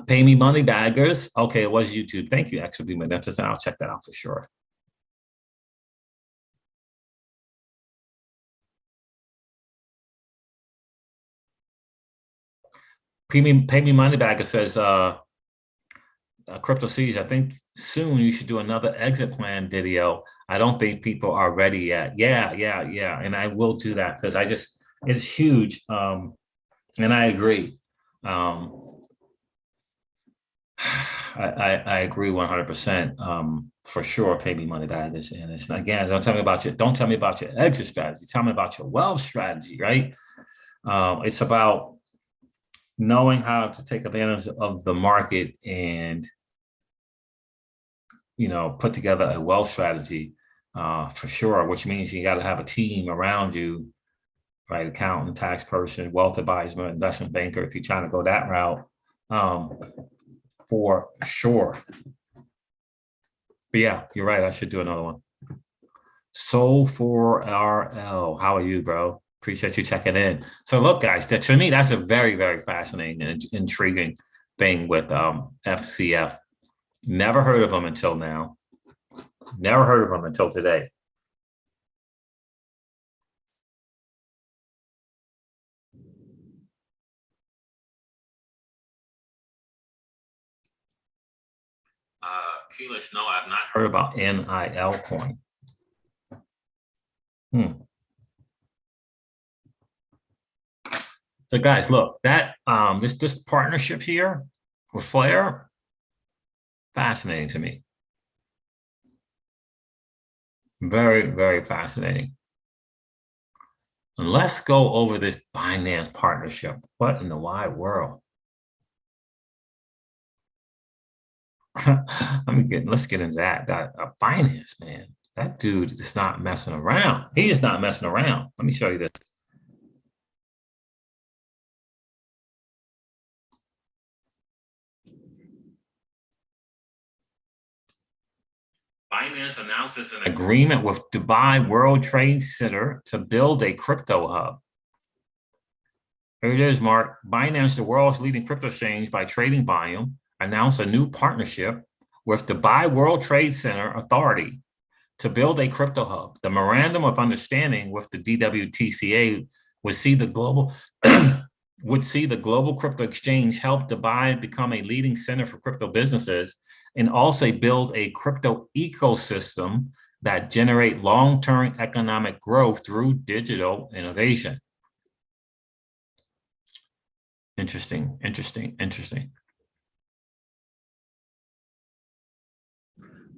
Pay me money, baggers. Okay, it was YouTube. Thank you, XRP Magnificent. I'll check that out for sure. Pay me money, bagger says, Crypto Seeds, I think soon you should do another exit plan video. I don't think people are ready yet. Yeah. And I will do that because it's huge. And I agree. I agree 100%. For sure, pay me money baggers. And it's again, don't tell me about your exit strategy. Tell me about your wealth strategy, right? It's about knowing how to take advantage of the market and put together a wealth strategy for sure, which means you got to have a team around you, right? Accountant, tax person, wealth advisor, investment banker, if you're trying to go that route, for sure. But yeah, you're right. I should do another one. Soul4RL, how are you, bro? Appreciate you checking in. So look, guys, to me, that's a very, very fascinating and intriguing thing with FCF. Never heard of them until now. Never heard of them until today. Keyless, no, I've not heard about NIL coin. So guys, look, that this partnership here with Flare, fascinating to me. Very, very fascinating. And let's go over this Binance partnership. What in the wide world? Let's get into that. Binance, man. That dude is not messing around. He is not messing around. Let me show you this. Binance announces an agreement with Dubai World Trade Center to build a crypto hub. Here it is, Mark. Binance, the world's leading crypto exchange by trading volume, announced a new partnership with Dubai World Trade Center Authority to build a crypto hub. The memorandum of understanding with the DWTCA would see the global crypto exchange help Dubai become a leading center for crypto businesses and also build a crypto ecosystem that generate long-term economic growth through digital innovation. Interesting, interesting, interesting.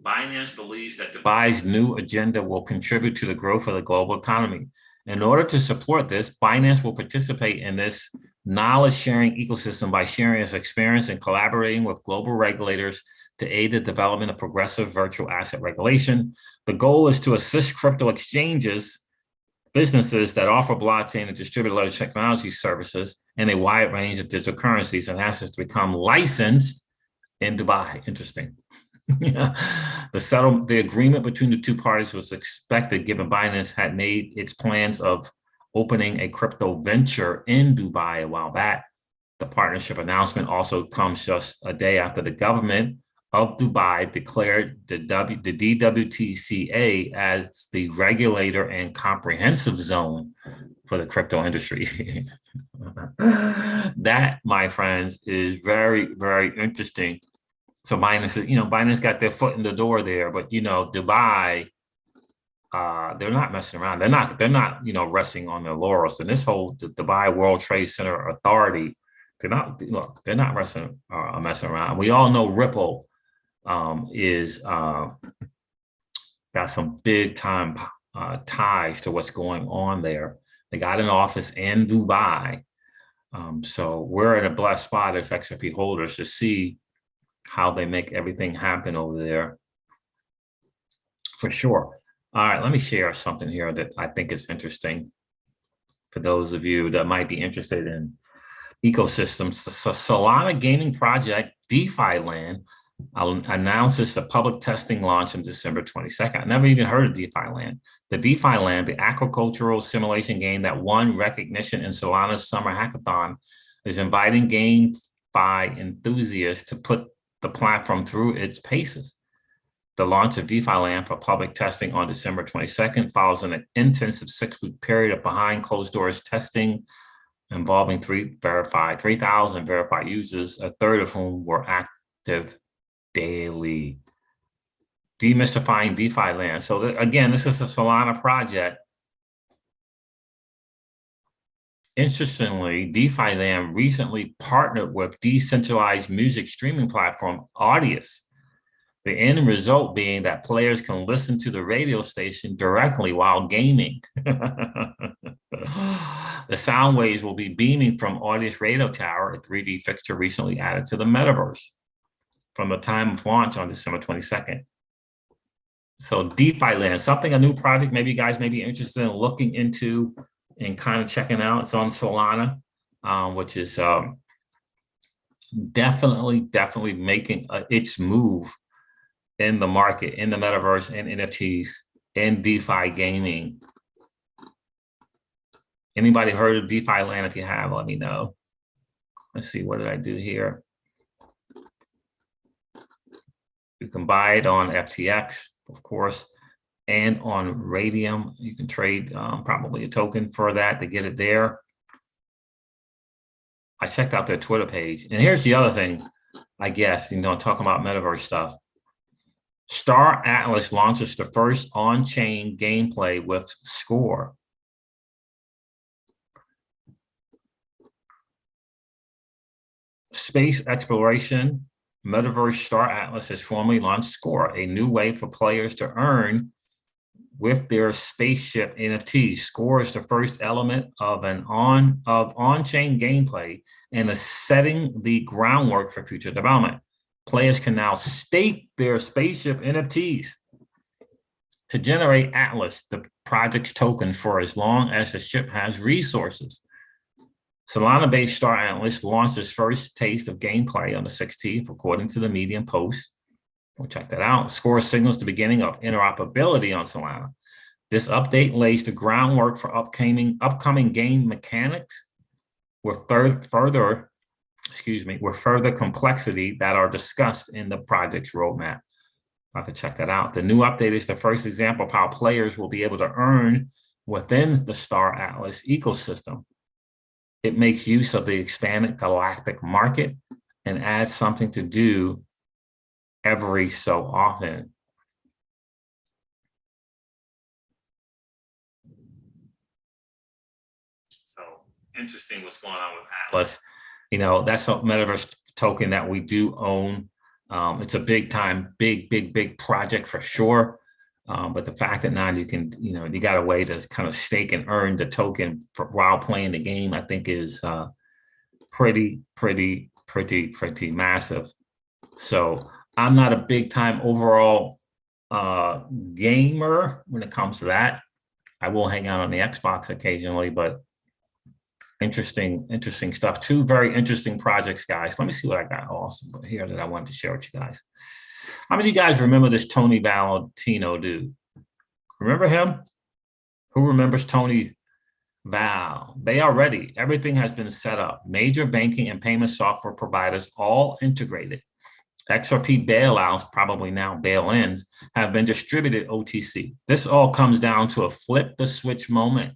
Binance believes that Dubai's new agenda will contribute to the growth of the global economy. In order to support this, Binance will participate in this knowledge-sharing ecosystem by sharing its experience and collaborating with global regulators to aid the development of progressive virtual asset regulation. The goal is to assist crypto exchanges, businesses that offer blockchain and distributed ledger technology services and a wide range of digital currencies and assets to become licensed in Dubai. Interesting. The agreement between the two parties was expected given Binance had made its plans of opening a crypto venture in Dubai a while back. The partnership announcement also comes just a day after the government of Dubai declared the DWTCA as the regulator and comprehensive zone for the crypto industry. That, my friends, is very, very interesting. So Binance got their foot in the door there, but Dubai, they're not messing around. They're not resting on their laurels. And this whole Dubai World Trade Center Authority, they're not messing around. We all know Ripple is got some big time ties to what's going on there. They got an office in Dubai. So we're in a blessed spot as XRP holders to see how they make everything happen over there, for sure. All right, let me share something here that I think is interesting for those of you that might be interested in ecosystems. So Solana gaming project DeFi Land announces a public testing launch on December 22nd. I never even heard of DeFi Land. The DeFi Land, the agricultural simulation game that won recognition in Solana's summer hackathon, is inviting GameFi enthusiasts to put the platform through its paces. The launch of DeFi Land for public testing on December 22nd follows an intensive 6-week period of behind closed doors testing involving 3,000 verified users, a third of whom were active daily. Demystifying DeFi Land. So again, this is a Solana project. Interestingly, DeFi Land recently partnered with decentralized music streaming platform Audius. The end result being that players can listen to the radio station directly while gaming. The sound waves will be beaming from Audius Radio Tower, a 3D fixture recently added to the metaverse from the time of launch on December 22nd. So DeFi Land, a new project maybe you guys may be interested in looking into and kind of checking out. It's on Solana, which is definitely making its move in the market, in the metaverse, and NFTs, and DeFi gaming. Anybody heard of DeFi Land? If you have, let me know. Let's see, what did I do here? You can buy it on FTX, of course, and on Radium. You can trade probably a token for that to get it there. I checked out their Twitter page. And here's the other thing, I guess, talking about metaverse stuff. Star Atlas launches the first on-chain gameplay with Score. Space exploration, Metaverse Star Atlas has formally launched Score, a new way for players to earn with their spaceship NFT. Score is the first element of on-chain gameplay and is setting the groundwork for future development. Players can now stake their spaceship NFTs to generate Atlas, the project's token, for as long as the ship has resources. Solana-based Star Atlas launched its first taste of gameplay on the 16th, according to the Medium Post. We'll check that out. Score signals the beginning of interoperability on Solana. This update lays the groundwork for upcoming game mechanics with further complexity that are discussed in the project's roadmap. I'll have to check that out. The new update is the first example of how players will be able to earn within the Star Atlas ecosystem. It makes use of the expanded galactic market and adds something to do every so often. So interesting what's going on with Atlas. You know, that's a metaverse token that we do own. It's a big project for sure. But the fact that now you can, you got a way to kind of stake and earn the token while playing the game, I think is pretty massive. So I'm not a big time overall gamer when it comes to that. I will hang out on the Xbox occasionally, but interesting stuff. Two very interesting projects, guys. Let me see what I got also here that I wanted to share with you guys. How many of you guys remember this Tony Valentino dude? Remember him? Who remembers Tony Val? They are ready. Everything has been set up. Major banking and payment software providers all integrated. XRP bailouts, probably now bail-ins, have been distributed OTC. This all comes down to a flip the switch moment.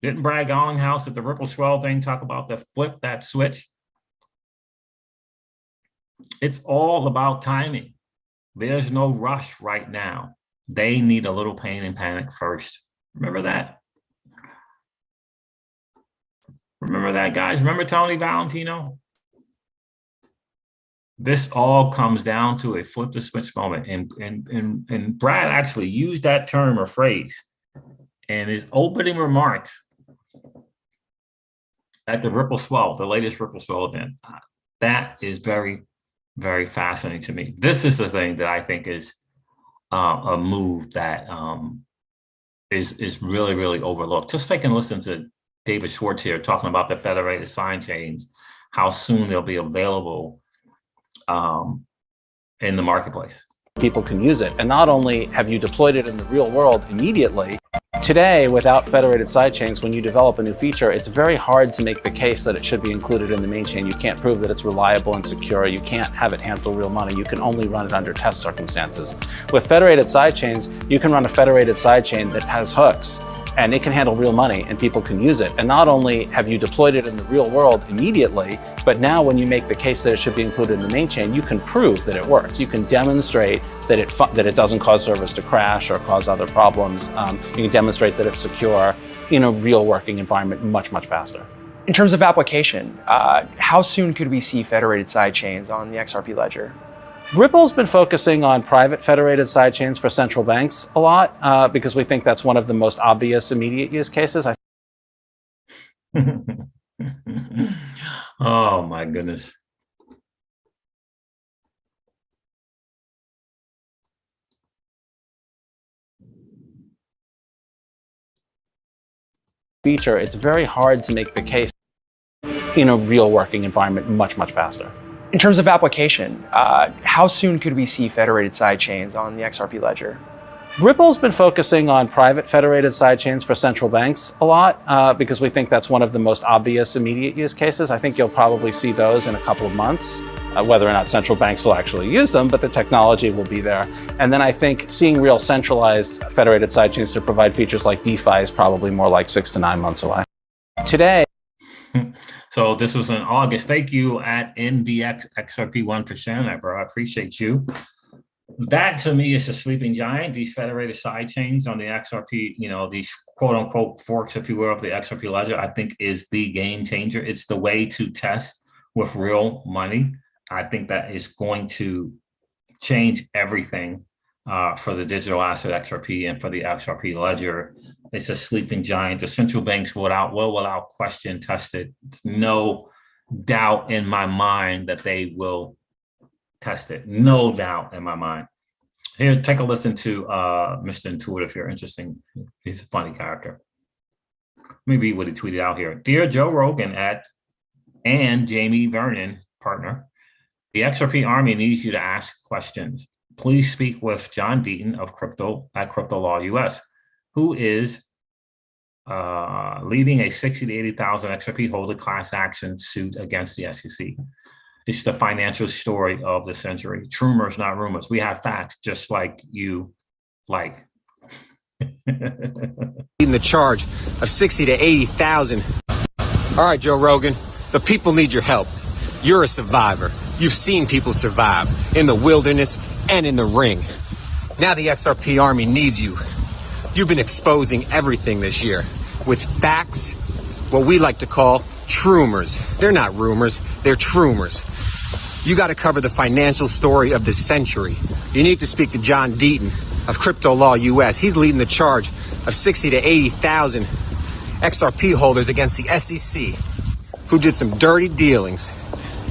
Didn't Brad Garlinghouse at the Ripple Swell thing talk about the flip that switch? It's all about timing. There's no rush right now. They need a little pain and panic first. Remember that? Remember that, guys? Remember Tony Valentino? This all comes down to a flip the switch moment. And Brad actually used that term or phrase in his opening remarks at the Ripple Swell, the latest Ripple Swell event. That is very, very fascinating to me. This is the thing that I think is a move that is really, really overlooked. Just take and listen to David Schwartz here talking about the federated sidechains, how soon they'll be available in the marketplace. People can use it. And not only have you deployed it in the real world immediately, today, without federated sidechains, when you develop a new feature, it's very hard to make the case that it should be included in the main chain. You can't prove that it's reliable and secure. You can't have it handle real money. You can only run it under test circumstances. With federated sidechains, you can run a federated sidechain that has hooks, and it can handle real money and people can use it. And not only have you deployed it in the real world immediately, but now when you make the case that it should be included in the main chain, you can prove that it works. You can demonstrate that it doesn't cause servers to crash or cause other problems. You can demonstrate that it's secure in a real working environment much, much faster. In terms of application, how soon could we see federated sidechains on the XRP ledger? Ripple's been focusing on private federated sidechains for central banks a lot because we think that's one of the most obvious immediate use cases. Oh my goodness. Feature, it's very hard to make the case in a real working environment much, much faster. In terms of application, how soon could we see federated sidechains on the XRP ledger? Ripple's been focusing on private federated sidechains for central banks a lot because we think that's one of the most obvious immediate use cases. I think you'll probably see those in a couple of months, whether or not central banks will actually use them, but the technology will be there. And then I think seeing real centralized federated sidechains to provide features like DeFi is probably more like 6 to 9 months away. Today, so this was in August. Thank you at NVX XRP 1%, bro. I appreciate you. That to me is a sleeping giant. These federated sidechains on the XRP, these quote unquote forks, if you will, of the XRP ledger, I think is the game changer. It's the way to test with real money. I think that is going to change everything for the digital asset XRP and for the XRP ledger. It's a sleeping giant. The central banks will without question test it. It's no doubt in my mind that they will test it. No doubt in my mind. Here, take a listen to Mr. Intuitive here. Interesting. He's a funny character. Let me read what he tweeted out here. Dear Joe Rogan and Jamie Vernon, partner, The XRP Army needs you to ask questions. Please speak with John Deaton of Crypto at Crypto Law US, who is leading a 60 to 80,000 XRP holder class action suit against the SEC. It's the financial story of the century. Trumors, not rumors. We have facts just like you like. In the charge of 60 to 80,000. All right, Joe Rogan, the people need your help. You're a survivor. You've seen people survive in the wilderness and in the ring. Now the XRP Army needs you. You've been exposing everything this year with facts, what we like to call trumors. They're not rumors, they're trumors. You got to cover the financial story of the century. You need to speak to John Deaton of Crypto Law US. He's leading the charge of 60 to 80,000 XRP holders against the SEC, who did some dirty dealings.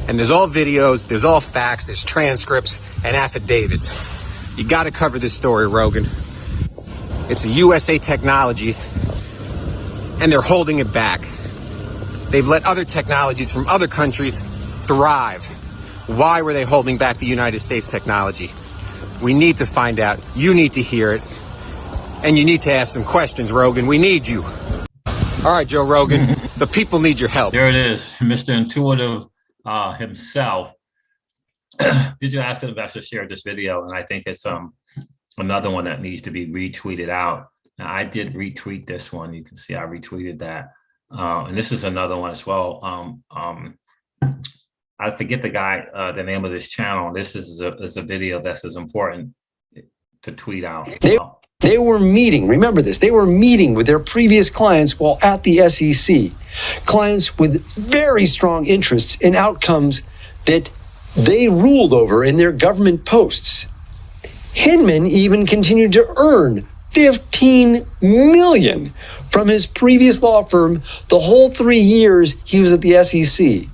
And there's all videos, there's all facts, there's transcripts and affidavits. You got to cover this story, Rogan. It's a USA technology, and they're holding it back. They've let other technologies from other countries thrive. Why were they holding back the United States technology? We need to find out. You need to hear it. And you need to ask some questions, Rogan. We need you. All right, Joe Rogan, the people need your help. There it is, Mr. Intuitive himself. Digital Asset Investor shared this video, and I think it's another one that needs to be retweeted out. Now, I did retweet this one. You can see I retweeted that. And this is another one as well. I forget the name of this channel. This is a video that's as important to tweet out. They were meeting, remember this, they were meeting with their previous clients while at the SEC. Clients with very strong interests in outcomes that they ruled over in their government posts. Hinman even continued to earn $15 million from his previous law firm the whole 3 years he was at the SEC.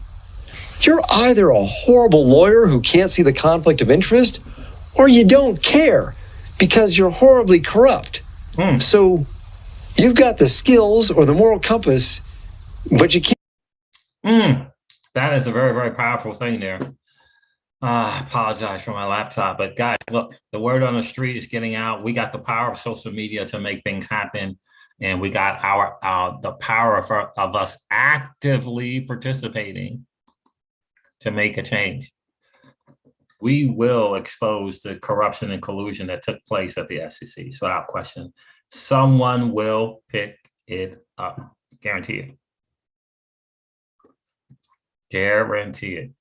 You're either a horrible lawyer who can't see the conflict of interest, or you don't care because you're horribly corrupt. So you've got the skills or the moral compass, but you can't. That is a very, very powerful thing there. I apologize for my laptop, but guys, look, the word on the street is getting out. We got the power of social media to make things happen. And we got the power of us actively participating to make a change. We will expose the corruption and collusion that took place at the SEC, so without question. Someone will pick it up. Guarantee it. Guarantee it.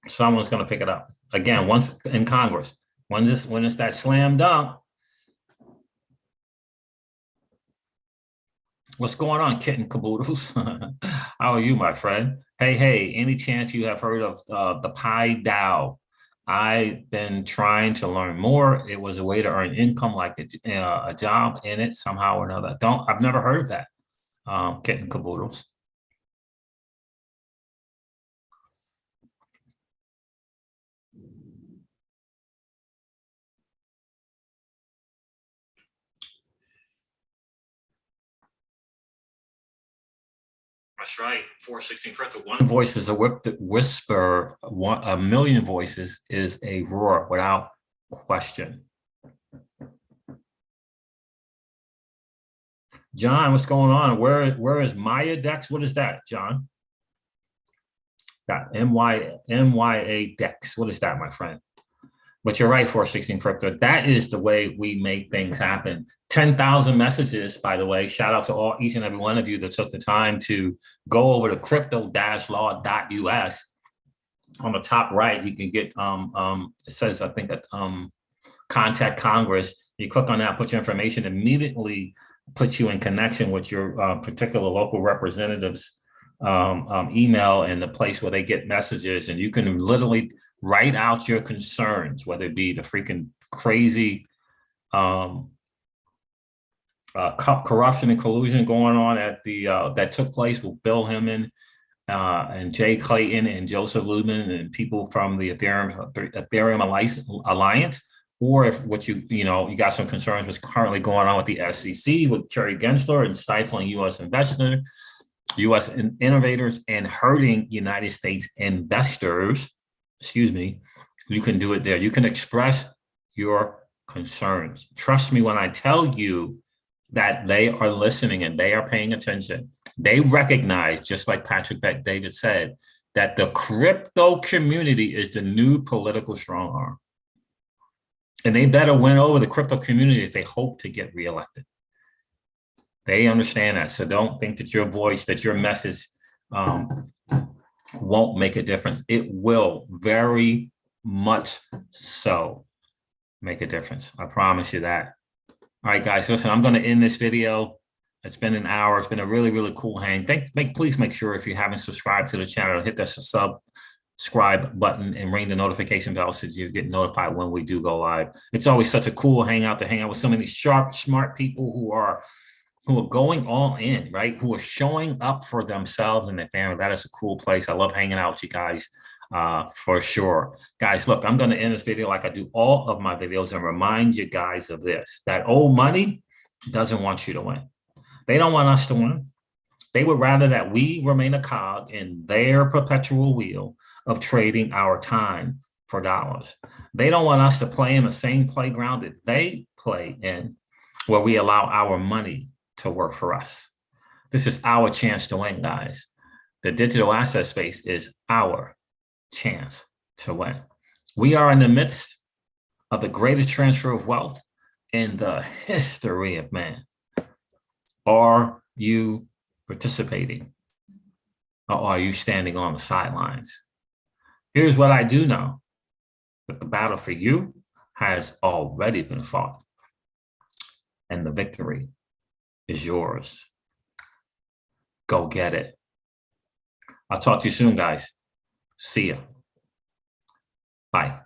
Someone's going to pick it up. Again, once in Congress, when it's that slam dunk. What's going on, kitten caboodles? How are you, my friend? Hey, any chance you have heard of the Pi DAO? I've been trying to learn more. It was a way to earn income like a job in it somehow or another. I've never heard of that, kitten caboodles. That's right. 416 crypto. One voice is a whisper. A million voices is a roar, without question. John, what's going on? Where is Maya Dex? What is that, John? Got MYA Dex. What is that, my friend? But you're right, 416 crypto. That is the way we make things happen. 10,000 messages, by the way. Shout out to each and every one of you that took the time to go over to crypto-law.us. On the top right, you can get, it says, I think, that contact Congress. You click on that, put your information, immediately puts you in connection with your particular local representative's email and the place where they get messages. And you can literally write out your concerns, whether it be the freaking crazy corruption and collusion going on at the that took place with Bill Hinman and Jay Clayton and Joseph Lubin and people from the Ethereum Alliance, or if what you got some concerns what's currently going on with the SEC with Jerry Gensler and stifling U.S. investors, U.S. innovators, and hurting United States investors. excuse me, you can do it there. You can express your concerns. Trust me when I tell you that they are listening and they are paying attention. They recognize, just like Patrick Bet David said, that the crypto community is the new political strong arm. And they better win over the crypto community if they hope to get reelected. They understand that. So don't think that your voice, that your message won't make a difference. It will very much so make a difference. I promise you that. All right, guys, listen, I'm going to end this video. It's been an hour. It's been a really, really cool hang. Please make sure if you haven't subscribed to the channel, hit that subscribe button and ring the notification bell so you get notified when we do go live. It's always such a cool hangout to hang out with so many sharp, smart people who are going all in, right? Who are showing up for themselves and their family. That is a cool place. I love hanging out with you guys for sure. Guys, look, I'm going to end this video like I do all of my videos and remind you guys of this, that old money doesn't want you to win. They don't want us to win. They would rather that we remain a cog in their perpetual wheel of trading our time for dollars. They don't want us to play in the same playground that they play in, where we allow our money to work for us. This is our chance to win, guys. The digital asset space is our chance to win. We are in the midst of the greatest transfer of wealth in the history of man. Are you participating, or are you standing on the sidelines? Here's what I do know, that the battle for you has already been fought, and the victory is yours. Go get it. I'll talk to you soon, guys. See ya. Bye.